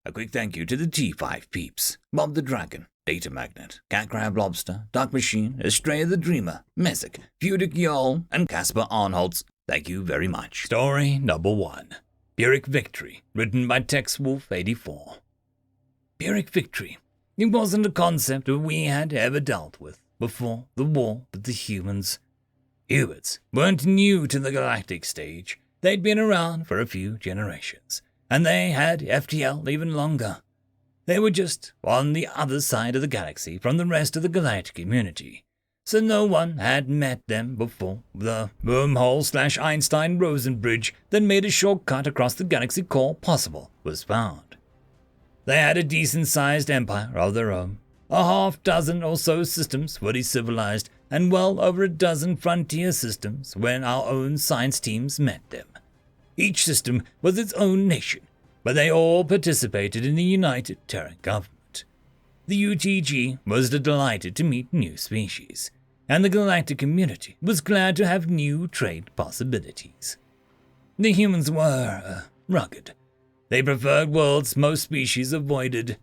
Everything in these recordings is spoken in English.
A quick thank you to the T5 peeps, Bob the Dragon, Datamagnet, Cat Crab Lobster, Dark Machine, Astraya the Dreamer, Mezec, Feudic Jarl, and Casper Arnholtz. Thank you very much. Story number 1. Pyrrhic Victory, written by TextWolf84. Pyrrhic Victory. It wasn't a concept that we had ever dealt with before the war with the humans. Humans weren't new to the galactic stage. They'd been around for a few generations, and they had FTL even longer. They were just on the other side of the galaxy from the rest of the galactic community, so no one had met them before the wormhole/Einstein-Rosen bridge that made a shortcut across the galaxy core possible was found. They had a decent-sized empire of their own, a half-dozen or so systems fully civilized, and well over a dozen frontier systems when our own science teams met them. Each system was its own nation, but they all participated in the United Terran Government. The UTG was delighted to meet new species, and the galactic community was glad to have new trade possibilities. The humans were rugged. They preferred worlds most species avoided.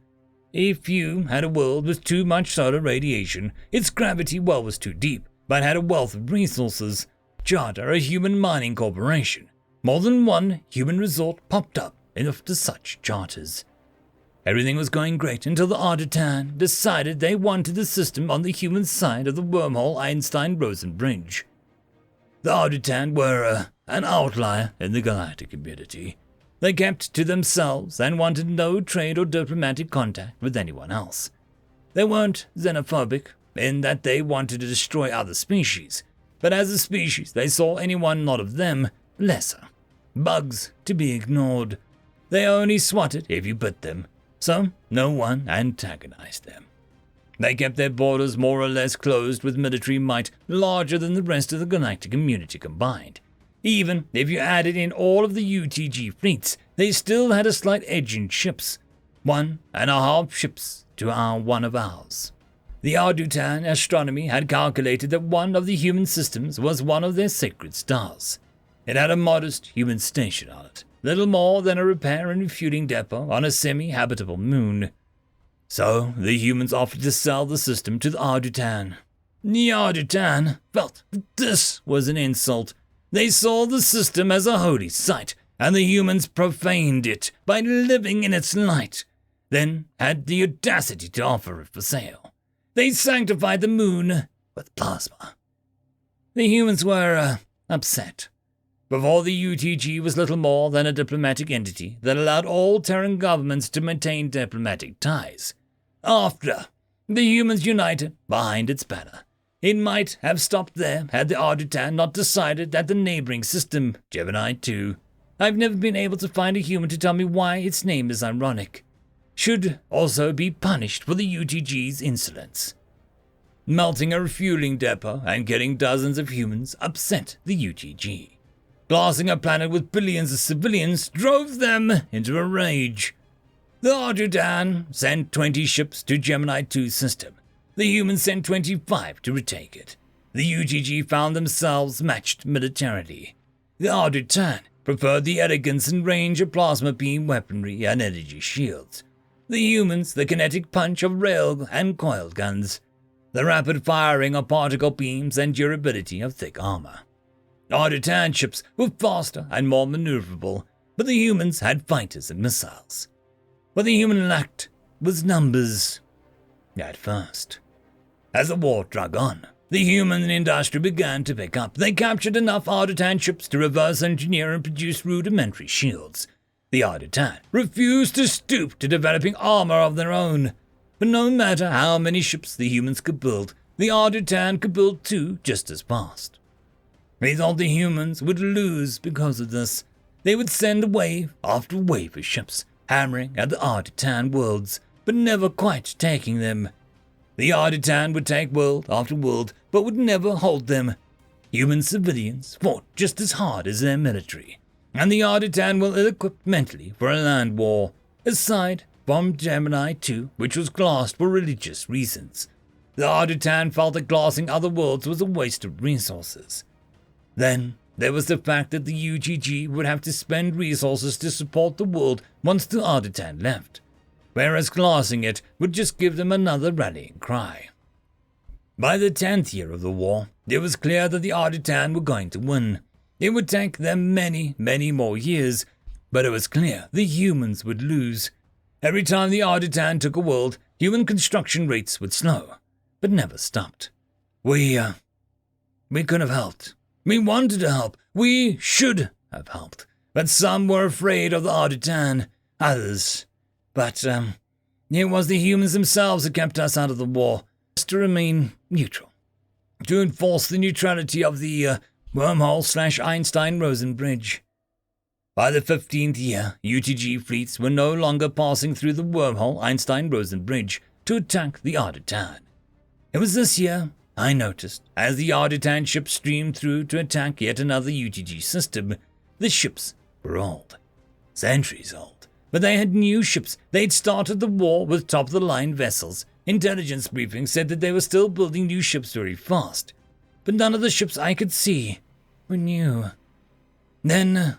If you had a world with too much solar radiation, its gravity well was too deep, but had a wealth of resources. Charter a human mining corporation. More than one human resort popped up after such charters. Everything was going great until the Ardutan decided they wanted the system on the human side of the wormhole Einstein-Rosen bridge. The Ardutan were an outlier in the galactic community. They kept to themselves and wanted no trade or diplomatic contact with anyone else. They weren't xenophobic in that they wanted to destroy other species, but as a species they saw anyone not of them lesser. Bugs to be ignored. They only swatted if you bit them, so no one antagonized them. They kept their borders more or less closed with military might larger than the rest of the galactic community combined. Even if you added in all of the UTG fleets, they still had a slight edge in ships. 1.5 ships to one of ours. The Ardutan astronomy had calculated that one of the human systems was one of their sacred stars. It had a modest human station on it, little more than a repair and refueling depot on a semi-habitable moon. So the humans offered to sell the system to the Ardutan. The Ardutan felt that this was an insult. They saw the system as a holy site, and the humans profaned it by living in its light, then had the audacity to offer it for sale. They sanctified the moon with plasma. The humans were upset. Before, the UTG was little more than a diplomatic entity that allowed all Terran governments to maintain diplomatic ties. After, the humans united behind its banner. It might have stopped there had the Ardutan not decided that the neighboring system, Gemini 2, I've never been able to find a human to tell me why its name is ironic, should also be punished for the UTG's insolence. Melting a refueling depot and killing dozens of humans upset the UTG. Blasting a planet with billions of civilians drove them into a rage. The Ardutan sent 20 ships to Gemini 2's system. The humans sent 25 to retake it. The UTG found themselves matched militarily. The Ardutan preferred the elegance and range of plasma beam weaponry and energy shields. The humans the kinetic punch of rail and coil guns. The rapid firing of particle beams and durability of thick armor. Ardutan ships were faster and more maneuverable, but the humans had fighters and missiles. What the human lacked was numbers. At first. As the war dragged on, the human industry began to pick up. They captured enough Ardutan ships to reverse engineer and produce rudimentary shields. The Ardutan refused to stoop to developing armor of their own. But no matter how many ships the humans could build, the Ardutan could build 2 just as fast. They thought the humans would lose because of this. They would send wave after wave of ships, hammering at the Ardutan worlds, but never quite taking them. The Ardutan would take world after world, but would never hold them. Human civilians fought just as hard as their military, and the Ardutan were ill-equipped mentally for a land war, aside from Gemini 2, which was glassed for religious reasons. The Ardutan felt that glassing other worlds was a waste of resources. Then there was the fact that the UTG would have to spend resources to support the world once the Ardutan left. whereas glassing it would just give them another rallying cry. By the 10th year of the war, it was clear that the Arditan were going to win. It would take them many, many more years, but it was clear the humans would lose. Every time the Arditan took a world, human construction rates would slow, but never stopped. We could have helped. We wanted to help. We should have helped. But some were afraid of the Arditan, others. But it was the humans themselves that kept us out of the war, to remain neutral, to enforce the neutrality of the wormhole/Einstein-Rosen bridge. By the 15th year, UTG fleets were no longer passing through the wormhole Einstein-Rosen bridge to attack the Arditan. It was this year, I noticed, as the Arditan ships streamed through to attack yet another UTG system, the ships were old, centuries old, but they had new ships. They'd started the war with top-of-the-line vessels. Intelligence briefings said that they were still building new ships very fast, but none of the ships I could see were new. Then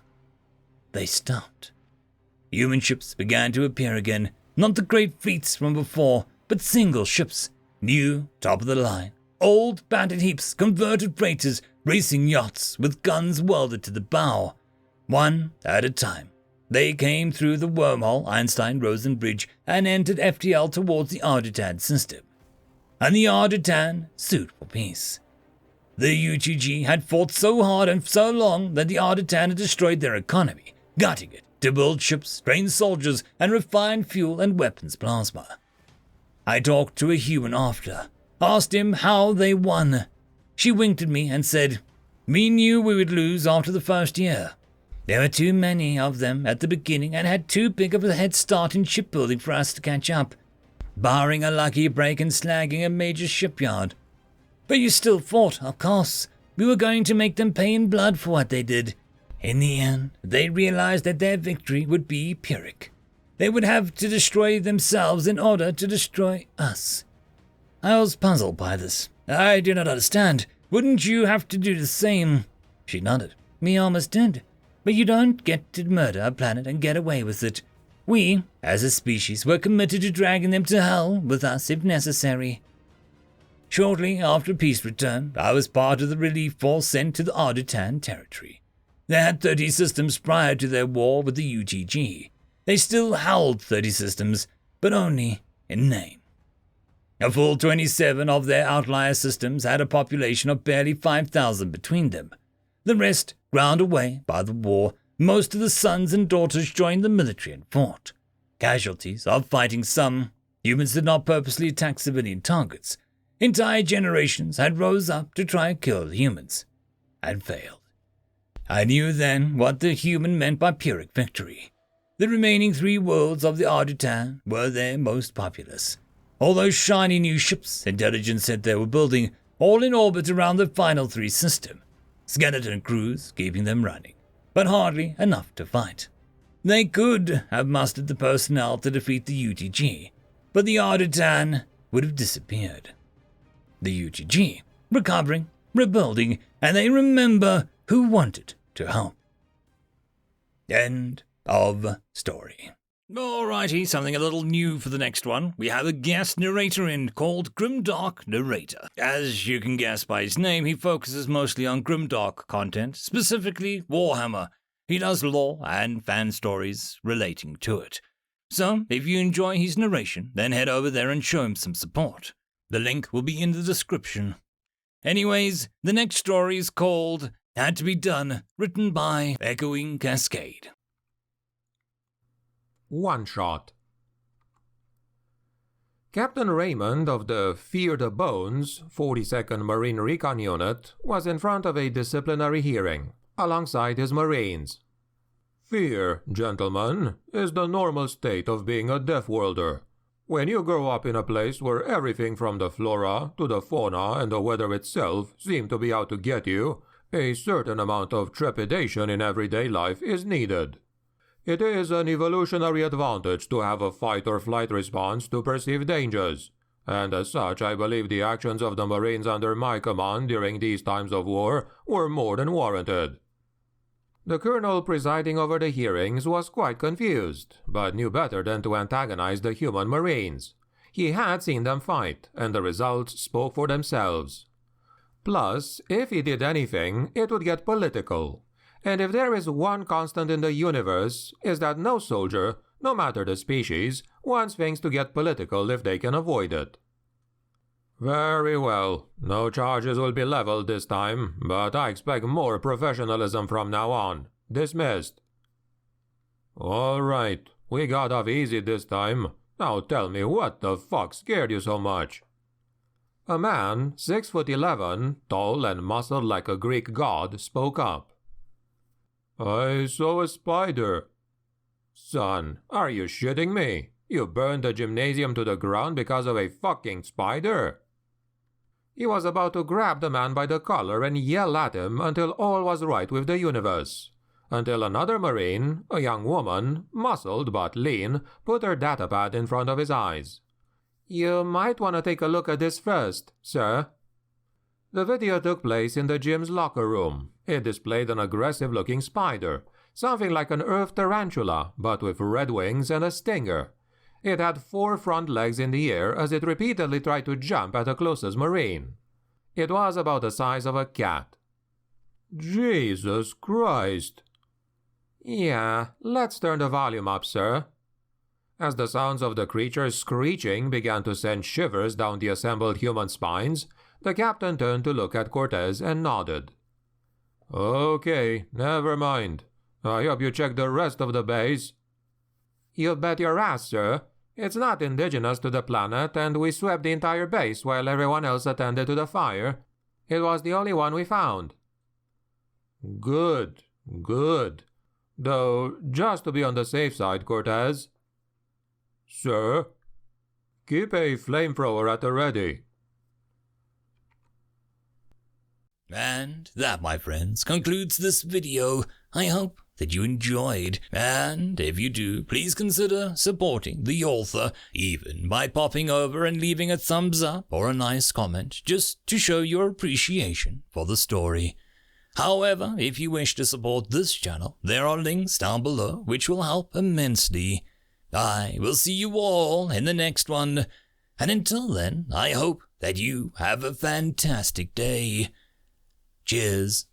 they stopped. Human ships began to appear again, not the great fleets from before, but single ships, new, top-of-the-line, old battered heaps, converted freighters, racing yachts with guns welded to the bow. One at a time, they came through the wormhole Einstein-Rosen bridge and entered FTL towards the Arditan system. And the Arditan sued for peace. The UTG had fought so hard and so long that the Arditan had destroyed their economy, gutting it to build ships, train soldiers, and refine fuel and weapons plasma. I talked to a human after, asked him how they won. She winked at me and said, "We knew we would lose after the first year. There were too many of them at the beginning and had too big of a head start in shipbuilding for us to catch up, barring a lucky break and slagging a major shipyard. But you still fought, of course. We were going to make them pay in blood for what they did. In the end, they realized that their victory would be Pyrrhic. They would have to destroy themselves in order to destroy us." I was puzzled by this. "I do not understand. Wouldn't you have to do the same?" She nodded. "We almost did. But you don't get to murder a planet and get away with it. We, as a species, were committed to dragging them to hell with us if necessary." Shortly after peace returned, I was part of the relief force sent to the Arditan territory. They had 30 systems prior to their war with the UTG. They still held 30 systems, but only in name. A full 27 of their outlier systems had a population of barely 5,000 between them. The rest ground away by the war. Most of the sons and daughters joined the military and fought. Casualties of fighting some. Humans did not purposely attack civilian targets. Entire generations had rose up to try and kill the humans, and failed. I knew then what the human meant by Pyrrhic victory. The remaining 3 worlds of the Arditan were their most populous. All those shiny new ships intelligence said they were building, all in orbit around the final 3 system. Skeleton crews keeping them running, but hardly enough to fight. They could have mustered the personnel to defeat the UTG, but the Arditan would have disappeared. The UTG, recovering, rebuilding, and they remember who wanted to help. End of story. Alrighty, something a little new for the next one. We have a guest narrator in called Grimdark Narrator. As you can guess by his name, he focuses mostly on Grimdark content, specifically Warhammer. He does lore and fan stories relating to it. So, if you enjoy his narration, then head over there and show him some support. The link will be in the description. Anyways, the next story is called Had to Be Done, written by Echoing Cascade. One Shot. Captain Raymond of the Fear the Bones 42nd Marine Recon Unit was in front of a disciplinary hearing, alongside his Marines. Fear, gentlemen, is the normal state of being a deaf-worlder. When you grow up in a place where everything from the flora to the fauna and the weather itself seem to be out to get you, a certain amount of trepidation in everyday life is needed. It is an evolutionary advantage to have a fight-or-flight response to perceived dangers, and as such I believe the actions of the Marines under my command during these times of war were more than warranted. The colonel presiding over the hearings was quite confused, but knew better than to antagonize the human marines. He had seen them fight, and the results spoke for themselves. Plus, if he did anything, it would get political. And if there is one constant in the universe, is that no soldier, no matter the species, wants things to get political if they can avoid it. Very well. No charges will be leveled this time, but I expect more professionalism from now on. Dismissed. All right, we got off easy this time. Now tell me, what the fuck scared you so much? A man, 6'11", tall and muscled like a Greek god, spoke up. I saw a spider. Son, are you shitting me? You burned the gymnasium to the ground because of a fucking spider? He was about to grab the man by the collar and yell at him until all was right with the universe. Until another Marine, a young woman, muscled but lean, put her datapad in front of his eyes. You might want to take a look at this first, sir. The video took place in the gym's locker room. It displayed an aggressive-looking spider, something like an earth tarantula, but with red wings and a stinger. It had 4 front legs in the air as it repeatedly tried to jump at the closest Marine. It was about the size of a cat. Jesus Christ! Yeah, let's turn the volume up, sir. As the sounds of the creature's screeching began to send shivers down the assembled human spines, the captain turned to look at Cortez and nodded. Okay, never mind. I hope you checked the rest of the base. You bet your ass, sir. It's not indigenous to the planet, and we swept the entire base while everyone else attended to the fire. It was the only one we found. Good, good. Though, just to be on the safe side, Cortez. Sir? Keep a flamethrower at the ready. And that, my friends, concludes this video. I hope that you enjoyed, and if you do, please consider supporting the author, even by popping over and leaving a thumbs up or a nice comment, just to show your appreciation for the story. However, if you wish to support this channel, there are links down below which will help immensely. I will see you all in the next one, and until then, I hope that you have a fantastic day. Cheers.